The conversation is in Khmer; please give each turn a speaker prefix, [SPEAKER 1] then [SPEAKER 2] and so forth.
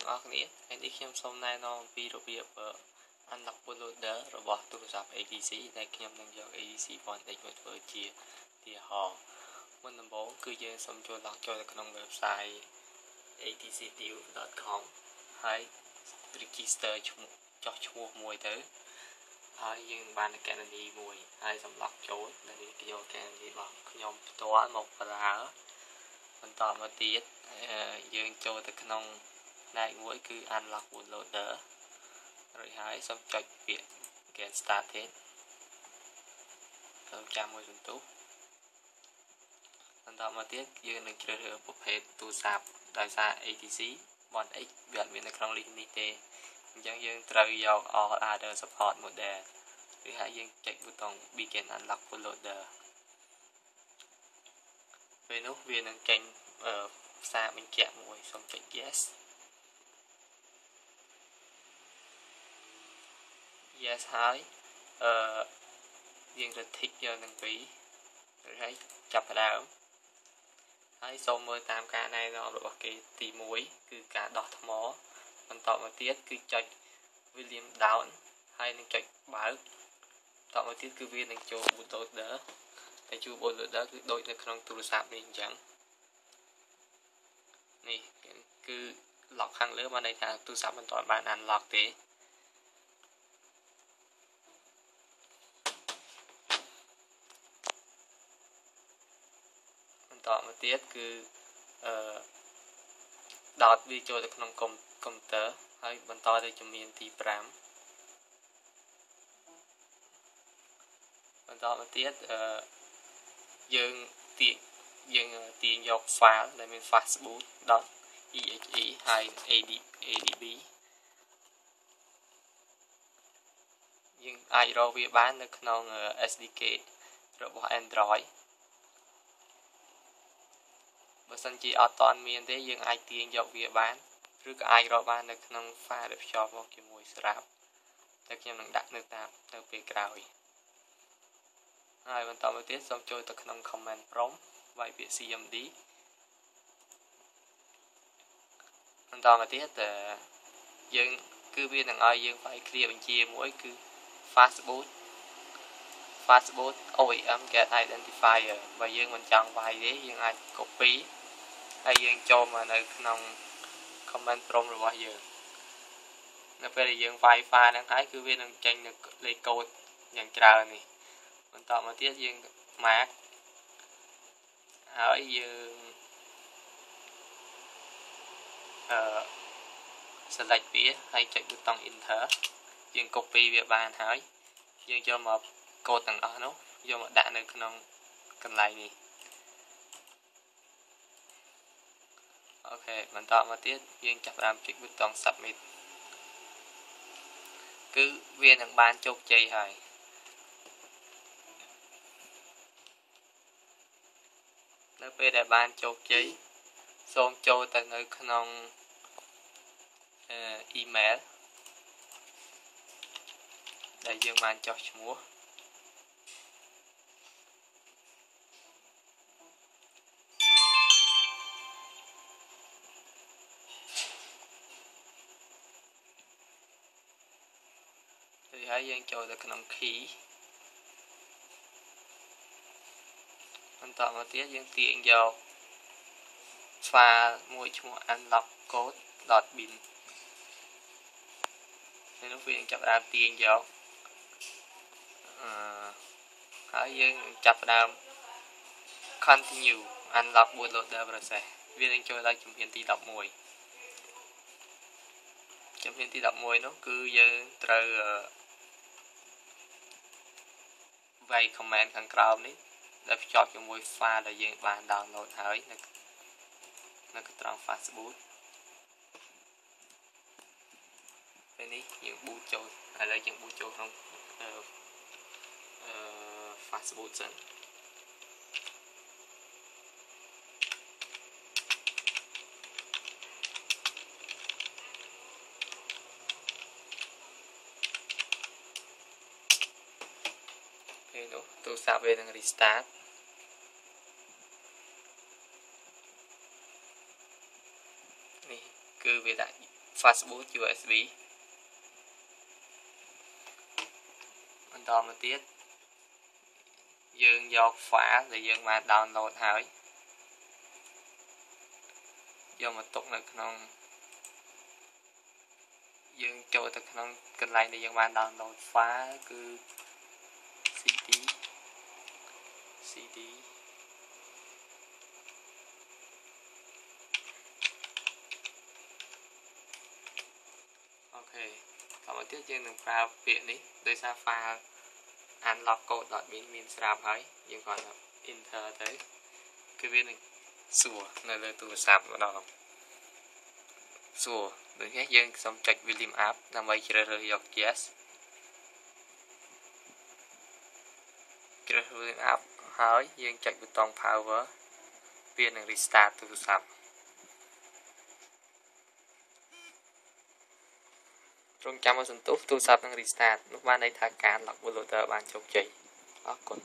[SPEAKER 1] ទាំងអស់គ្នាថ្ងៃនេះខ្ញុំសូមណែនាំអំពីរបៀប unlock bootloader របស់ទូរស័ព្ទ ATC ដែលខ្ញុំនឹងយក ATC One X មកធ្វើជាឧទាហរណ៍មុនដំបូងគឺយើងសូមចូល log ចូលទៅក្នុង website atcdeal.com ហើយ register ចុះឈ្មោះមួយទៅហើយយើងបានគណនីមួយហើយសម្រាប់ចូលនៅនេះយកគណនីរបស់ខ្ញុំផ្ទាល់មកប្រើបន្តមកទៀតយើងចូលទៅក្នុងផ្នែកមួយគឺ unlock bootloader រួចហើយសូមចុចពាក្យ get started សូមចាំមួយសន្ទុះបន្តមកទៀតយើងនឹងជ្រើសរើសប្រភេទទូរស័ព្ទដោយសារ ATC One X វាអត់មាននៅក្នុង list នេះទេអញ្ចឹងយើងត្រូវយក all other support model ឬហើយយើងចុចប៊ូតុង begin unlock bootloader ពេលនោះវានឹងចេញសារបញ្ជាក់មួយសូមចុច yes ហើយយើងទៅ tick យកនឹងពីរឬហើយចាប់ផ្ដើមហើយសូមមើលតាមការណែនាំរបស់គេទី1គឺការដោះថ្មបន្តមកទៀតគឺចុច Volume down ហើយនឹងចុចបើកបន្តមកទៀតគឺវានឹងចូល bootloader តែជួ bootloader គឺដូចនៅក្នុងទូរស័ព្ទនេះអញ្ចឹងនេះគឺ lock ខាងលើបានន័យថាទូរស័ព្ទមិនទាន់បាន unlock ទេបន្តមកទៀតគឺដោតវាចូលទៅក្នុងកុំព្យូទ័រហើយបន្តទៅជំនាញទី5បន្តមកទៀតយើងទាញយក file ដែលមាន fastboot.exe ហើយ adb យើងអាចរកវាបាននៅក្នុង SDK របស់ Android បើសិនជាអត់តាន់មានទេយើងអាចទាញយកវាបានឬក៏អាចរកបាននៅក្នុង file ដែលភ្ជាប់មកជាមួយស្រាប់តែខ្ញុំនឹងដាក់នៅពេលក្រោយហើយបន្តមកទៀតសូមចូលទៅក្នុង command prompt វាយពាក្យ cmd បន្តមកទៀតយើងគឺវានឹងឲ្យយើងវាយ clear បញ្ជាមួយគឺ fastboot OEM get identifier បើយើងមិនចង់វាយទេយើងអាច copy ហើយយើងចូលមកនៅក្នុង command prompt របស់យើងនៅពេលដែលយើងវាយ file ហ្នឹងហើយគឺវានឹងចេញនៅលេខកូដយ៉ាងច្រើននេះបន្តមកទៀតយើង mark ហើយយើងselect វាហើយចុចប៊ូតុង enter យើង copy វាបានហើយយើងចូលមកកូដទាំងអស់នោះយកមកដាក់នៅក្នុងកន្លែងនេះអូខេបន្តមកទៀតយើងចាប់ផ្ដើមចុចប៊ូតុង submit គឺវានឹងបានជោគជ័យហើយនៅពេលដែលបានជោគជ័យសូមចូលទៅនៅក្នុងemail ដែលយើងបានចុះឈ្មោះហើយយើងចូលទៅក្នុង key បន្តមកទៀតយើងទាញយក file មួយឈ្មោះ unlock code.bin នេះនោះវាចាប់ផ្ដើមទាញយកហើយយើងចាប់ផ្ដើម continue unlock bootloader process វានឹងចូលដល់ជំហានទី11ជំហានទី11នោះគឺយើងត្រូវវាយ command ខាងក្រោមនេះដែលភ្ជាប់ជាមួយ file ដែលយើងបាន download ហើយនៅត្រង់ fastboot ពេលនេះយើង boot ចូលឥឡូវយើង boot ចូលក្នុង fastboot សិនពេលនោះទូរស័ព្ទវានឹង restart នេះគឺវាដាក់ fastboot USB បន្តមកទៀតយើងយក file ដែលយើងបាន download ហើយយកមកទុកនៅក្នុងយើងចូលទៅក្នុងកន្លែងដែលយើងបាន download file គឺ cd អូខេតមកទៀតយើងនឹងប្រើពាក្យនេះដោយសារ file unlock code.bin មានស្រាប់ហើយយើងគ្រាន់តែ enter ទៅគឺវានឹងសួរនៅលើទូរស័ព្ទម្ដងសួរដូចនេះយើងសូមចុច volume up ដើម្បីជ្រើសរើសយក yes ជ្រើស volume up ហើយយើងចុចប៊ូតុង power វានឹង restart ទូរស័ព្ទរងចាំឲ្យសន្ទុះទូរស័ព្ទនឹង restart នោះបានន័យថាការ lock bootloader បានជោគជ័យអរគុណ